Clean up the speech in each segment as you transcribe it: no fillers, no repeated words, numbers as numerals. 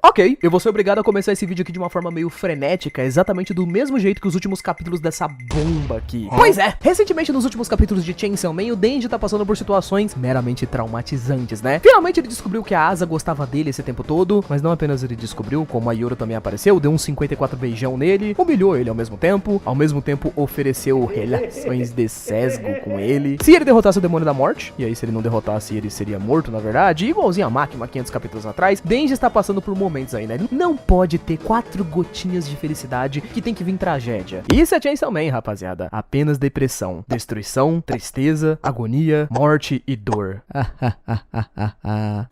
Ok, eu vou ser obrigado a começar esse vídeo aqui de uma forma meio frenética, exatamente do mesmo jeito que os últimos capítulos dessa bomba aqui. Pois é, recentemente nos últimos capítulos de Chainsaw Man, o Denji tá passando por situações meramente traumatizantes, né? Finalmente ele descobriu que a Asa gostava dele esse tempo todo, mas não apenas ele descobriu, como a Yoro também apareceu, deu uns 54 beijão nele, humilhou ele ao mesmo tempo ofereceu relações de sesgo com ele. Se ele derrotasse o Demônio da Morte, e aí se ele não derrotasse ele seria morto na verdade, igualzinho a Máquina 500 capítulos atrás, Denji está passando por momentos aí, né? Não pode ter 4 gotinhas de felicidade que tem que vir tragédia. Isso é Chainsaw Man, rapaziada. Apenas depressão, destruição, tristeza, agonia, morte e dor.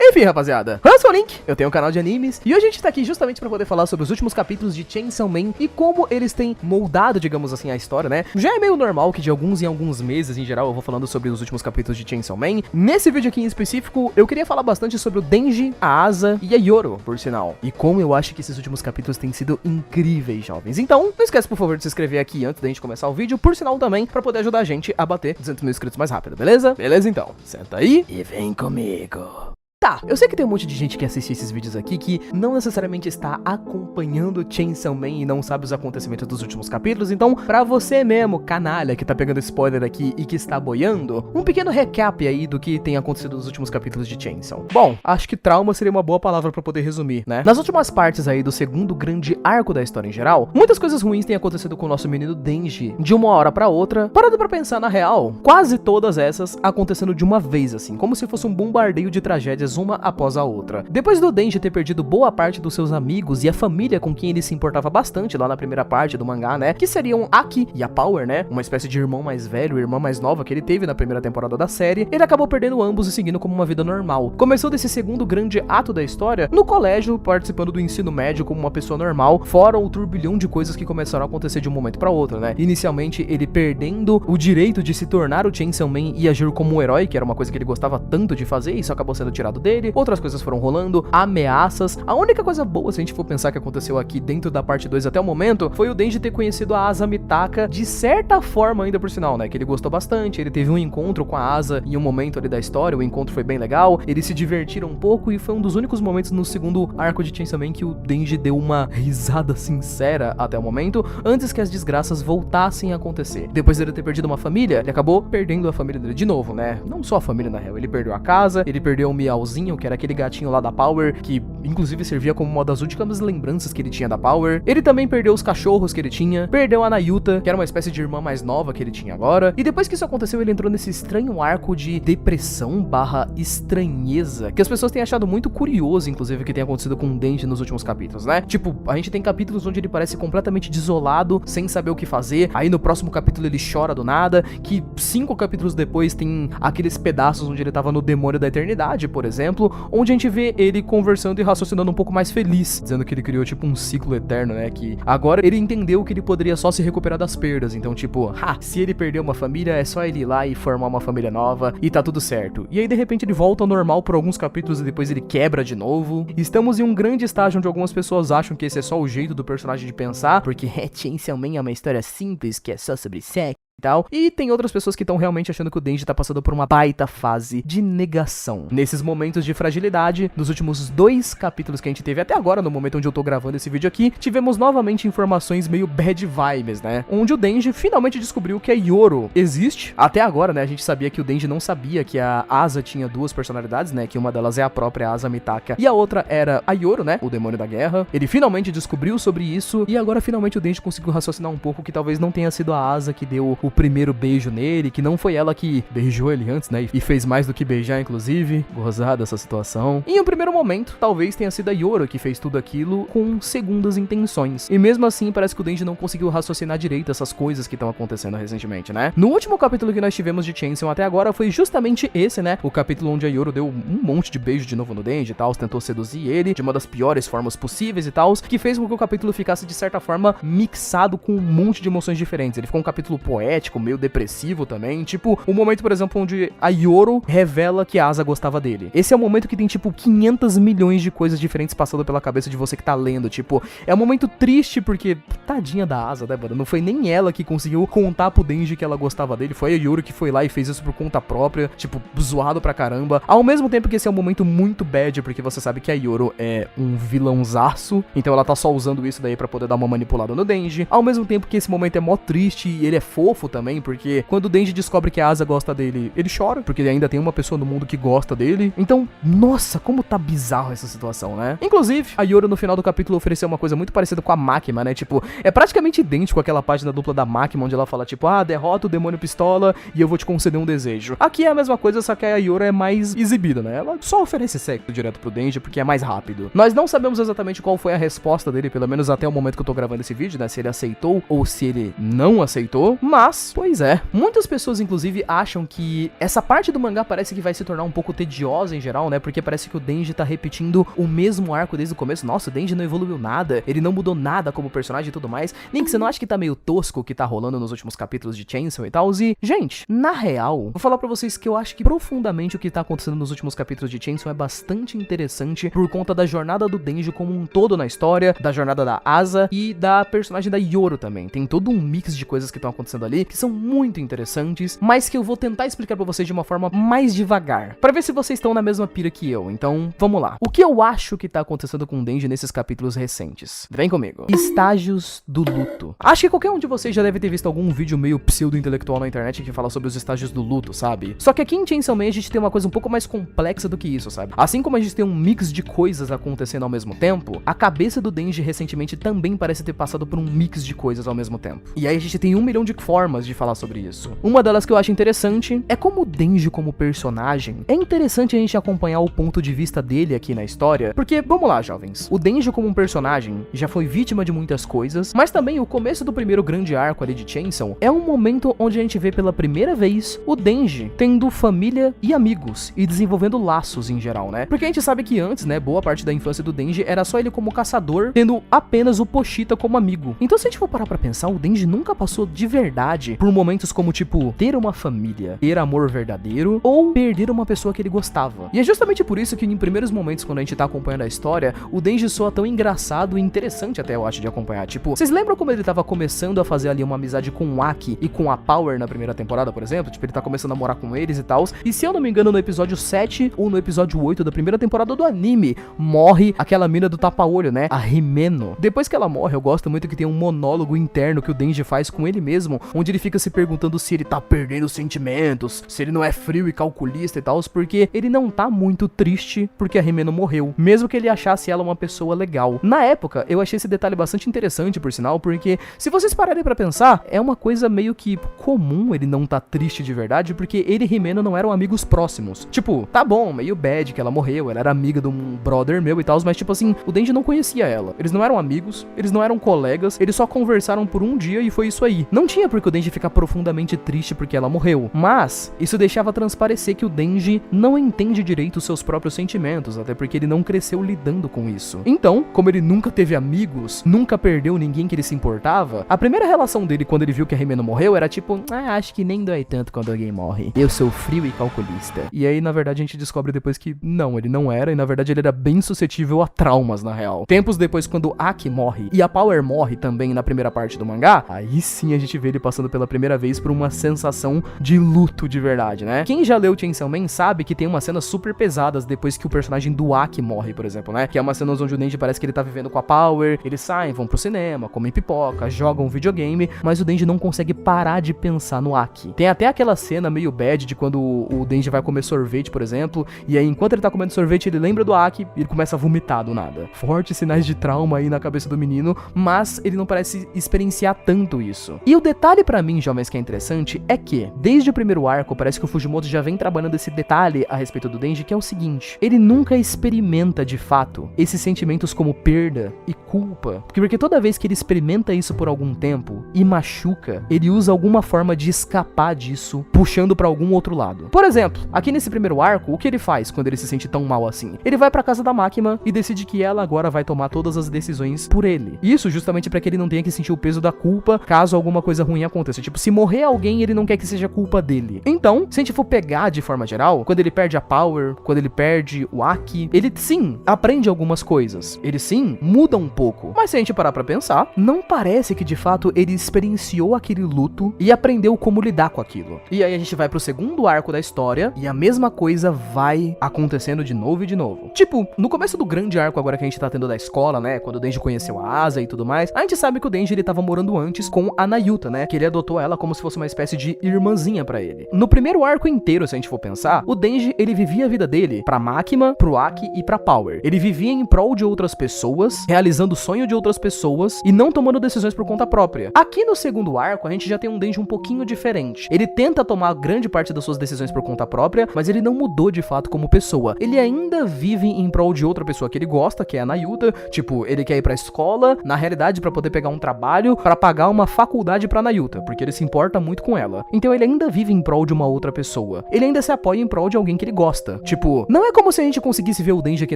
Enfim, rapaziada. Eu sou o Link, eu tenho um canal de animes e hoje a gente tá aqui justamente pra poder falar sobre os últimos capítulos de Chainsaw Man e como eles têm moldado, digamos assim, a história, né? Já é meio normal que de alguns em alguns meses, em geral, eu vou falando sobre os últimos capítulos de Chainsaw Man. Nesse vídeo aqui em específico, eu queria falar bastante sobre o Denji, a Asa e a Yoro, por sinal. E como eu acho que esses últimos capítulos têm sido incríveis, jovens. Então, não esquece, por favor, de se inscrever aqui antes da gente começar o vídeo, por sinal também, pra poder ajudar a gente a bater 200 mil inscritos mais rápido, beleza? Beleza, então. Senta aí e vem comigo. Tá, eu sei que tem um monte de gente que assiste esses vídeos aqui que não necessariamente está acompanhando Chainsaw Man e não sabe os acontecimentos dos últimos capítulos, então, pra você mesmo, canalha, que tá pegando spoiler aqui e que está boiando, um pequeno recap aí do que tem acontecido nos últimos capítulos de Chainsaw. Bom, acho que trauma seria uma boa palavra pra poder resumir, né? Nas últimas partes aí do segundo grande arco da história em geral, muitas coisas ruins têm acontecido com o nosso menino Denji, de uma hora pra outra. Parando pra pensar na real, quase todas essas acontecendo de uma vez, assim, como se fosse um bombardeio de tragédias uma após a outra. Depois do Denji ter perdido boa parte dos seus amigos e a família com quem ele se importava bastante lá na primeira parte do mangá, né, que seriam Aki e a Power, né, uma espécie de irmão mais velho e irmã mais nova que ele teve na primeira temporada da série, ele acabou perdendo ambos e seguindo como uma vida normal. Começou desse segundo grande ato da história no colégio, participando do ensino médio como uma pessoa normal, fora o turbilhão de coisas que começaram a acontecer de um momento pra outro, né. Inicialmente ele perdendo o direito de se tornar o Chainsaw Man e agir como um herói, que era uma coisa que ele gostava tanto de fazer, e isso acabou sendo tirado dele. Outras coisas foram rolando, ameaças. A única coisa boa, se a gente for pensar que aconteceu aqui dentro da parte 2 até o momento, foi o Denji ter conhecido a Asa Mitaka, de certa forma ainda por sinal, né, que ele gostou bastante, ele teve um encontro com a Asa em um momento ali da história, o encontro foi bem legal, eles se divertiram um pouco e foi um dos únicos momentos no segundo arco de Chainsaw Man que o Denji deu uma risada sincera até o momento, antes que as desgraças voltassem a acontecer. Depois dele ter perdido uma família, ele acabou perdendo a família dele de novo, né, não só a família na real, ele perdeu a casa, ele perdeu o Miauzinho, que era aquele gatinho lá da Power, que inclusive servia como uma das últimas lembranças que ele tinha da Power. Ele também perdeu os cachorros que ele tinha, perdeu a Nayuta, que era uma espécie de irmã mais nova que ele tinha agora, e depois que isso aconteceu, ele entrou nesse estranho arco de depressão barra estranheza, que as pessoas têm achado muito curioso, inclusive, que tem acontecido com o Denji nos últimos capítulos, né? Tipo, a gente tem capítulos onde ele parece completamente desolado, sem saber o que fazer, aí no próximo capítulo ele chora do nada, que 5 capítulos depois tem aqueles pedaços onde ele tava no Demônio da Eternidade, por exemplo, onde a gente vê ele conversando e raciocinando um pouco mais feliz, dizendo que ele criou tipo um ciclo eterno, né, que agora ele entendeu que ele poderia só se recuperar das perdas, então tipo, se ele perdeu uma família, é só ele ir lá e formar uma família nova e tá tudo certo. E aí de repente ele volta ao normal por alguns capítulos e depois ele quebra de novo. Estamos em um grande estágio onde algumas pessoas acham que esse é só o jeito do personagem de pensar, porque Chainsaw Man é uma história simples que é só sobre sexo e tal, e tem outras pessoas que estão realmente achando que o Denji tá passando por uma baita fase de negação. Nesses momentos de fragilidade, nos últimos 2 capítulos que a gente teve até agora, no momento onde eu tô gravando esse vídeo aqui, tivemos novamente informações meio bad vibes, né? Onde o Denji finalmente descobriu que a Yoro existe. Até agora, né, a gente sabia que o Denji não sabia que a Asa tinha 2 personalidades, né, que uma delas é a própria Asa Mitaka e a outra era a Yoro, né, o demônio da guerra. Ele finalmente descobriu sobre isso e agora finalmente o Denji conseguiu raciocinar um pouco que talvez não tenha sido a Asa que deu o primeiro beijo nele, que não foi ela que beijou ele antes, né, e fez mais do que beijar, inclusive. Gozar dessa situação. E em um primeiro momento, talvez tenha sido a Yoro que fez tudo aquilo com segundas intenções. E mesmo assim, parece que o Denji não conseguiu raciocinar direito essas coisas que estão acontecendo recentemente, né? No último capítulo que nós tivemos de Chainsaw até agora foi justamente esse, né, o capítulo onde a Yoro deu um monte de beijo de novo no Denji e tal, tentou seduzir ele de uma das piores formas possíveis e tal, que fez com que o capítulo ficasse de certa forma mixado com um monte de emoções diferentes. Ele ficou um capítulo poético, patético, meio depressivo também. Tipo, o momento, por exemplo, onde a Yoro revela que a Asa gostava dele. Esse é o momento que tem, tipo, 500 milhões de coisas diferentes passando pela cabeça de você que tá lendo. Tipo, é um momento triste porque, tadinha da Asa, né, mano? Não foi nem ela que conseguiu contar pro Denji que ela gostava dele. Foi a Yoro que foi lá e fez isso por conta própria. Tipo, zoado pra caramba. Ao mesmo tempo que esse é um momento muito bad, porque você sabe que a Yoro é um vilãozaço. Então ela tá só usando isso daí pra poder dar uma manipulada no Denji. Ao mesmo tempo que esse momento é mó triste e ele é fofo também, porque quando o Denji descobre que a Asa gosta dele, ele chora, porque ele ainda tem uma pessoa no mundo que gosta dele. Então, nossa, como tá bizarro essa situação, né? Inclusive, a Yoro no final do capítulo ofereceu uma coisa muito parecida com a Makima, né? Tipo, é praticamente idêntico àquela página dupla da Makima, onde ela fala, tipo, derrota o demônio pistola e eu vou te conceder um desejo. Aqui é a mesma coisa, só que a Yoro é mais exibida, né? Ela só oferece sexo direto pro Denji, porque é mais rápido. Nós não sabemos exatamente qual foi a resposta dele, pelo menos até o momento que eu tô gravando esse vídeo, né? Se ele aceitou ou se ele não aceitou, mas, pois é. Muitas pessoas, inclusive, acham que essa parte do mangá parece que vai se tornar um pouco tediosa em geral, né? Porque parece que o Denji tá repetindo o mesmo arco desde o começo. Nossa, o Denji não evoluiu nada, ele não mudou nada como personagem e tudo mais. Nem que você não acha que tá meio tosco o que tá rolando nos últimos capítulos de Chainsaw e tal. E, gente, na real, vou falar pra vocês que eu acho que profundamente o que tá acontecendo nos últimos capítulos de Chainsaw é bastante interessante por conta da jornada do Denji como um todo na história, da jornada da Asa e da personagem da Yoro também. Tem todo um mix de coisas que estão acontecendo ali, que são muito interessantes, mas que eu vou tentar explicar pra vocês de uma forma mais devagar, pra ver se vocês estão na mesma pira que eu. Então, vamos lá. O que eu acho que tá acontecendo com o Denji nesses capítulos recentes? Vem comigo. Estágios do luto. Acho que qualquer um de vocês já deve ter visto algum vídeo meio pseudo-intelectual na internet que fala sobre os estágios do luto, sabe? Só que aqui em Chainsaw Man a gente tem uma coisa um pouco mais complexa do que isso, sabe? Assim como a gente tem um mix de coisas acontecendo ao mesmo tempo, a cabeça do Denji recentemente também parece ter passado por um mix de coisas ao mesmo tempo. E aí a gente tem 1 milhão de formas de falar sobre isso. Uma delas que eu acho interessante é como o Denji como personagem, é interessante a gente acompanhar o ponto de vista dele aqui na história, porque, vamos lá, jovens, o Denji como um personagem já foi vítima de muitas coisas, mas também o começo do primeiro grande arco ali de Chainsaw é um momento onde a gente vê pela primeira vez o Denji tendo família e amigos e desenvolvendo laços em geral, né? Porque a gente sabe que antes, né, boa parte da infância do Denji era só ele como caçador, tendo apenas o Pochita como amigo. Então se a gente for parar pra pensar, o Denji nunca passou de verdade por momentos como, tipo, ter uma família, ter amor verdadeiro ou perder uma pessoa que ele gostava. E é justamente por isso que em primeiros momentos, quando a gente tá acompanhando a história, o Denji soa tão engraçado e interessante até, eu acho, de acompanhar. Tipo, vocês lembram como ele tava começando a fazer ali uma amizade com o Aki e com a Power na primeira temporada, por exemplo? Tipo, ele tá começando a morar com eles e tal. E se eu não me engano, no episódio 7 ou no episódio 8 da primeira temporada do anime, morre aquela mina do tapa-olho, né? A Himeno. Depois que ela morre, eu gosto muito que tem um monólogo interno que o Denji faz com ele mesmo, onde ele fica se perguntando se ele tá perdendo sentimentos, se ele não é frio e calculista e tal, porque ele não tá muito triste porque a Himeno morreu, mesmo que ele achasse ela uma pessoa legal. Na época, eu achei esse detalhe bastante interessante, por sinal, porque se vocês pararem pra pensar, é uma coisa meio que comum ele não tá triste de verdade, porque ele e Himeno não eram amigos próximos. Tipo, tá bom, meio bad que ela morreu, ela era amiga de um brother meu e tal, mas tipo assim, o Denji não conhecia ela. Eles não eram amigos, eles não eram colegas, eles só conversaram por um dia e foi isso aí. Não tinha por que o Denji ficar profundamente triste porque ela morreu, mas isso deixava transparecer que o Denji não entende direito os seus próprios sentimentos, até porque ele não cresceu lidando com isso. Então, como ele nunca teve amigos, nunca perdeu ninguém que ele se importava, a primeira relação dele quando ele viu que a Himeno morreu era tipo, acho que nem dói tanto quando alguém morre. Eu sou frio e calculista. E aí, na verdade, a gente descobre depois que não, ele não era, e na verdade ele era bem suscetível a traumas, na real. Tempos depois, quando Aki morre e a Power morre também na primeira parte do mangá, aí sim a gente vê ele passando pela primeira vez por uma sensação de luto de verdade, né? Quem já leu Chainsaw Man sabe que tem umas cenas super pesadas depois que o personagem do Aki morre, por exemplo, né? Que é uma cena onde o Denji parece que ele tá vivendo com a Power, eles saem, vão pro cinema, comem pipoca, jogam videogame, mas o Denji não consegue parar de pensar no Aki. Tem até aquela cena meio bad de quando o Denji vai comer sorvete, por exemplo, e aí enquanto ele tá comendo sorvete, ele lembra do Aki e ele começa a vomitar do nada. Fortes sinais de trauma aí na cabeça do menino, mas ele não parece experienciar tanto isso. E o detalhe pra mim, jovens, que é interessante, é que, desde o primeiro arco, parece que o Fujimoto já vem trabalhando esse detalhe a respeito do Denji, que é o seguinte: ele nunca experimenta, de fato, esses sentimentos como perda e culpa, porque toda vez que ele experimenta isso por algum tempo e machuca, ele usa alguma forma de escapar disso, puxando pra algum outro lado. Por exemplo, aqui nesse primeiro arco, o que ele faz quando ele se sente tão mal assim? Ele vai pra casa da Makima e decide que ela agora vai tomar todas as decisões por ele. Isso justamente pra que ele não tenha que sentir o peso da culpa caso alguma coisa ruim aconteça aconteça. Tipo, se morrer alguém, ele não quer que seja culpa dele. Então, se a gente for pegar de forma geral, quando ele perde a Power, quando ele perde o Aki, ele sim aprende algumas coisas. Ele sim muda um pouco. Mas se a gente parar pra pensar, não parece que de fato ele experienciou aquele luto e aprendeu como lidar com aquilo. E aí a gente vai pro segundo arco da história e a mesma coisa vai acontecendo de novo e de novo. Tipo, no começo do grande arco agora que a gente tá tendo da escola, né, quando o Denji conheceu a Asa e tudo mais, a gente sabe que o Denji ele tava morando antes com a Nayuta, né, que ele adotou ela como se fosse uma espécie de irmãzinha pra ele. No primeiro arco inteiro, se a gente for pensar, o Denji ele vivia a vida dele pra Makima, pro Aki e pra Power. Ele vivia em prol de outras pessoas, realizando o sonho de outras pessoas e não tomando decisões por conta própria. Aqui no segundo arco, a gente já tem um Denji um pouquinho diferente. Ele tenta tomar grande parte das suas decisões por conta própria, mas ele não mudou de fato como pessoa. Ele ainda vive em prol de outra pessoa que ele gosta, que é a Nayuta. Tipo, ele quer ir pra escola, na realidade pra poder pegar um trabalho, pra pagar uma faculdade pra Nayuta, porque ele se importa muito com ela. Então ele ainda vive em prol de uma outra pessoa. Ele ainda se apoia em prol de alguém que ele gosta. Tipo, não é como se a gente conseguisse ver o Denji aqui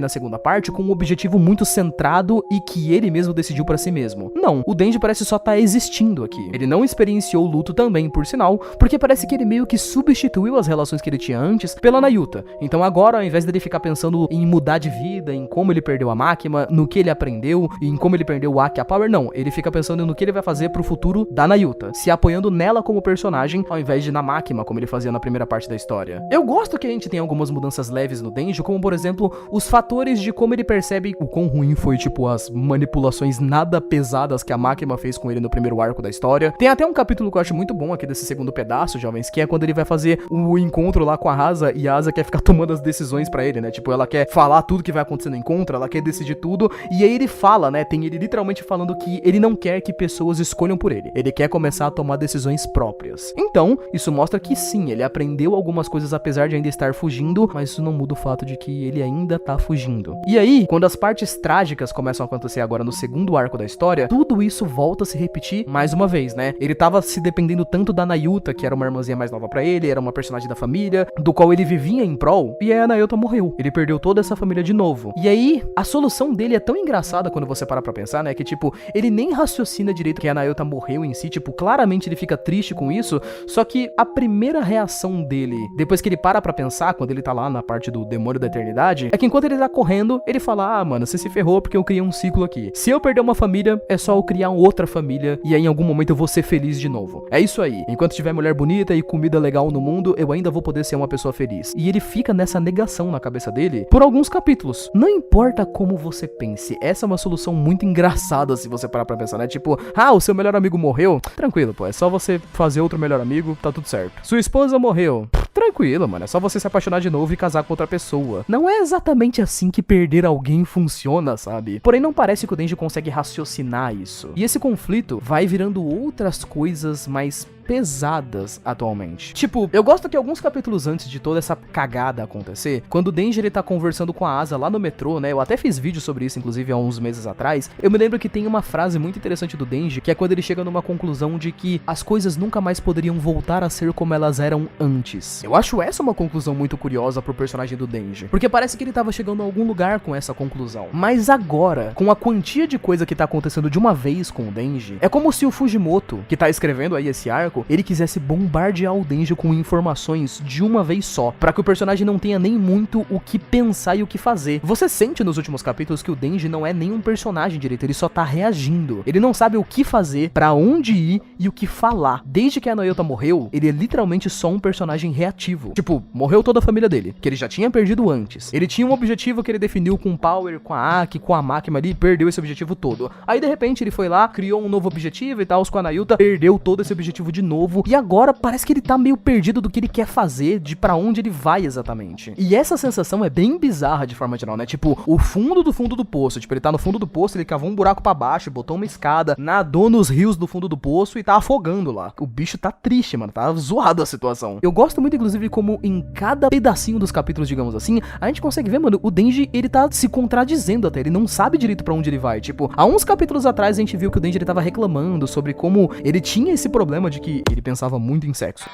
na segunda parte com um objetivo muito centrado e que ele mesmo decidiu pra si mesmo. Não, o Denji parece só tá existindo aqui. Ele não experienciou o luto também, por sinal, porque parece que ele meio que substituiu as relações que ele tinha antes pela Nayuta. Então agora, ao invés dele ficar pensando em mudar de vida, em como ele perdeu a Makima, no que ele aprendeu, e em como ele perdeu o Aki e a Power, não. Ele fica pensando no que ele vai fazer pro futuro da Nayuta, se apoiando nela como personagem, ao invés de na Makima, como ele fazia na primeira parte da história. Eu gosto que a gente tem algumas mudanças leves no Denji, como por exemplo, os fatores de como ele percebe o quão ruim foi, tipo, as manipulações nada pesadas que a Makima fez com ele no primeiro arco da história. Tem até um capítulo que eu acho muito bom aqui desse segundo pedaço, jovens, que é quando ele vai fazer o encontro lá com a Asa e a Asa quer ficar tomando as decisões pra ele, né? Tipo, ela quer falar tudo que vai acontecer no encontro, ela quer decidir tudo, e aí ele fala, né? Tem ele literalmente falando que ele não quer que pessoas escolham por ele. Ele quer começar a tomar decisões próprias. Então, isso mostra que sim, ele aprendeu algumas coisas apesar de ainda estar fugindo, mas isso não muda o fato de que ele ainda tá fugindo. E aí, quando as partes trágicas começam a acontecer agora no segundo arco da história, tudo isso volta a se repetir mais uma vez, né? Ele tava se dependendo tanto da Nayuta, que era uma irmãzinha mais nova pra ele, era uma personagem da família, do qual ele vivia em prol, e aí a Nayuta morreu. Ele perdeu toda essa família de novo. E aí, a solução dele é tão engraçada quando você para pra pensar, né? Que tipo, ele nem raciocina direito que a Nayuta morreu em si, tipo, claramente ele fica triste com isso, só que a primeira reação dele, depois que ele para pra pensar, quando ele tá lá na parte do demônio da eternidade, é que enquanto ele tá correndo, ele fala, ah, mano, você se ferrou porque eu criei um ciclo aqui. Se eu perder uma família, é só eu criar outra família e aí em algum momento eu vou ser feliz de novo. É isso aí. Enquanto tiver mulher bonita e comida legal no mundo, eu ainda vou poder ser uma pessoa feliz. E ele fica nessa negação na cabeça dele por alguns capítulos. Não importa como você pense, essa é uma solução muito engraçada se você parar pra pensar, né? Tipo, ah, o seu melhor amigo morreu? Tranquilo, pô, é só você fazer outro melhor amigo, tá tudo certo. Sua esposa morreu? Tranquilo, mano, é só você se apaixonar de novo e casar com outra pessoa. Não é exatamente assim que perder alguém funciona, sabe? Porém, não parece que o Denji consegue raciocinar isso. E esse conflito vai virando outras coisas mais pesadas atualmente. Tipo, eu gosto que alguns capítulos antes de toda essa cagada acontecer, quando o Denji ele tá conversando com a Asa lá no metrô, né? Eu até fiz vídeo sobre isso, inclusive, há uns meses atrás. Eu me lembro que tem uma frase muito interessante do Denji, que é quando ele chega numa conclusão de que as coisas nunca mais poderiam voltar a ser como elas eram antes. Eu acho essa uma conclusão muito curiosa pro personagem do Denji, porque parece que ele tava chegando a algum lugar com essa conclusão. Mas agora, com a quantia de coisa que tá acontecendo de uma vez com o Denji, é como se o Fujimoto, que tá escrevendo aí esse arco, ele quisesse bombardear o Denji com informações de uma vez só, pra que o personagem não tenha nem muito o que pensar e o que fazer. Você sente nos últimos capítulos que o Denji não é nenhum personagem direito, ele só tá reagindo. Ele não sabe o que fazer, pra onde ir e o que falar. Desde que a Nayuta morreu, ele é literalmente só um personagem reativo. Tipo, morreu toda a família dele, que ele já tinha perdido antes. Ele tinha um objetivo que ele definiu com o Power, com a Aki, com a Makima ali, e perdeu esse objetivo todo. Aí, de repente, ele foi lá, criou um novo objetivo e tal, com a Nayuta, perdeu todo esse objetivo de novo, e agora parece que ele tá meio perdido do que ele quer fazer, de pra onde ele vai exatamente. E essa sensação é bem bizarra de forma geral, né? Tipo, o fundo do poço. Tipo, ele tá no fundo do poço, ele cavou um buraco pra baixo, botou uma escada, nadou nos rios do fundo do poço e tá afogando lá. O bicho tá triste, mano, tá zoado a situação. Eu gosto muito, inclusive, como em cada pedacinho dos capítulos, digamos assim, a gente consegue ver, mano, o Denji, ele tá se contradizendo até, ele não sabe direito pra onde ele vai. Tipo, há uns capítulos atrás a gente viu que o Denji, ele tava reclamando sobre como ele tinha esse problema de que ele pensava muito em sexo.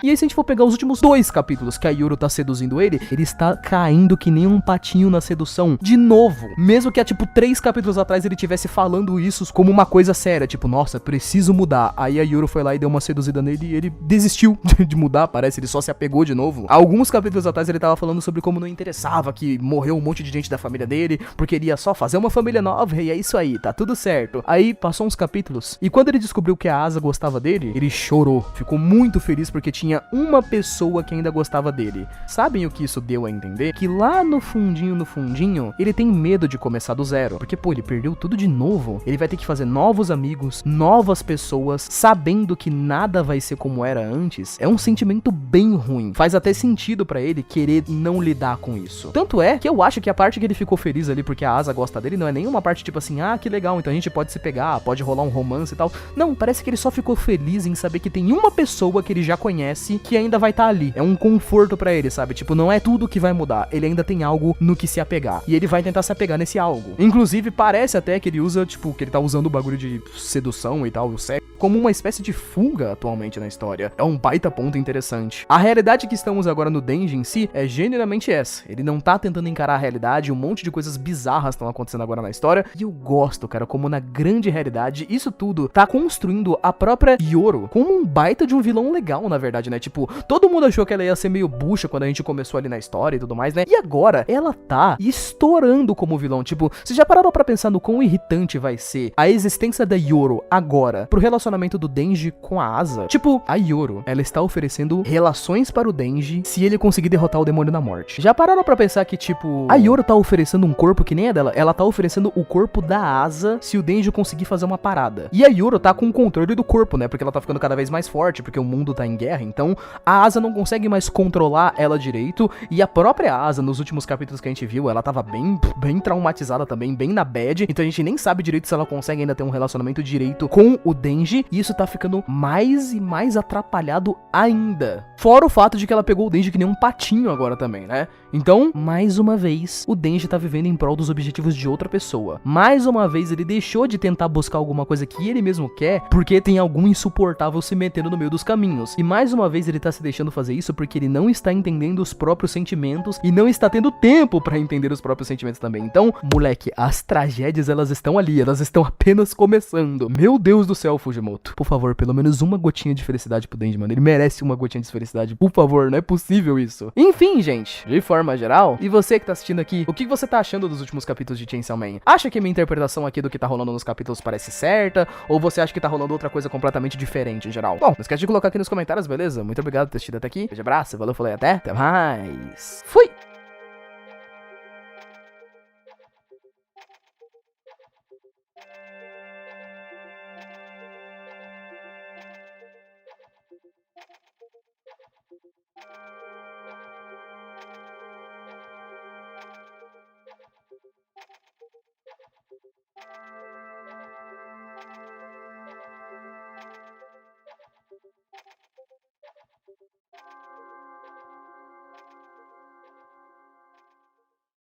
E aí se a gente for pegar os últimos 2 capítulos que a Yoro tá seduzindo ele está caindo que nem um patinho na sedução de novo. Mesmo que há tipo 3 capítulos atrás ele tivesse falando isso como uma coisa séria, tipo, nossa, preciso mudar. Aí a Yoro foi lá e deu uma seduzida nele e ele desistiu de mudar, parece, ele só se apegou de novo. Alguns capítulos atrás ele tava falando sobre como não interessava que morreu um monte de gente da família dele, porque ele ia só fazer uma família nova e é isso aí, tá tudo certo. Aí passou uns capítulos e quando ele descobriu que a Asa gostava dele, ele chorou, ficou muito feliz porque tinha uma pessoa que ainda gostava dele. Sabem o que isso deu a entender? Que lá no fundinho, ele tem medo de começar do zero, porque pô, ele perdeu tudo de novo, ele vai ter que fazer novos amigos, novas pessoas, sabendo que nada vai ser como era antes. É um sentimento bem ruim, faz até sentido pra ele querer não lidar com isso. Tanto é que eu acho que a parte que ele ficou feliz ali porque a Asa gosta dele não é nenhuma parte tipo assim, ah, que legal, então a gente pode se pegar, pode rolar um romance e tal. Não, parece que ele só ficou feliz em saber que tem uma pessoa que ele já conhece que ainda vai estar ali. É um conforto pra ele, sabe? Tipo, não é tudo que vai mudar, ele ainda tem algo no que se apegar. E ele vai tentar se apegar nesse algo. Inclusive, parece até que ele usa, tipo, que ele tá usando o bagulho de sedução e tal, o sexo, como uma espécie de fuga atualmente na história. É um baita ponto interessante. A realidade que estamos agora no Denji em si é genuinamente essa. Ele não tá tentando encarar a realidade, um monte de coisas bizarras estão acontecendo agora na história. E eu gosto, cara, como na grande realidade, isso tudo tá construindo a própria Yoro como um baita de um vilão legal, na verdade, né? Tipo, todo mundo achou que ela ia ser meio bucha quando a gente começou ali na história e tudo mais, né? E agora, ela tá estourando como vilão. Tipo, vocês já pararam pra pensar no quão irritante vai ser a existência da Yoro agora pro relacionamento do Denji com a Asa? Tipo, a Yoro, ela está oferecendo relações para o Denji se ele conseguir derrotar o demônio da morte. Já pararam pra pensar que, tipo, a Yoro tá oferecendo um corpo que nem é dela? Ela tá oferecendo o corpo da Asa se o Denji conseguir fazer uma parada. E a Yoro tá com o controle do corpo, né? Porque ela tá ficando cada vez mais forte, porque o mundo tá em guerra, então a Asa não consegue mais controlar ela direito, e a própria Asa, nos últimos capítulos que a gente viu, ela tava bem traumatizada também, bem na bad, então a gente nem sabe direito se ela consegue ainda ter um relacionamento direito com o Denji, e isso tá ficando mais e mais atrapalhado ainda. Fora o fato de que ela pegou o Denji que nem um patinho agora também, né? Então, mais uma vez, o Denji tá vivendo em prol dos objetivos de outra pessoa. Mais uma vez, ele deixou de tentar buscar alguma coisa que ele mesmo quer, porque tem algum insuportável se metendo no meio dos caminhos. E mais uma vez, ele tá se deixando fazer isso porque ele não está entendendo os próprios sentimentos e não está tendo tempo pra entender os próprios sentimentos também. Então, moleque, as tragédias, elas estão ali, elas estão apenas começando. Meu Deus do céu, Fujimoto. Por favor, pelo menos uma gotinha de felicidade pro Denji, mano. Ele merece uma gotinha de felicidade. Por favor, não é possível isso. Enfim, gente, de forma geral, e você que tá assistindo aqui, o que você tá achando dos últimos capítulos de Chainsaw Man? Acha que minha interpretação aqui do que tá rolando nos capítulos parece certa? Ou você acha que tá rolando outra coisa completamente diferente em geral? Bom, não esquece de colocar aqui nos comentários, beleza? Muito obrigado por ter assistido até aqui. Um abraço, valeu, falei, até mais. Fui!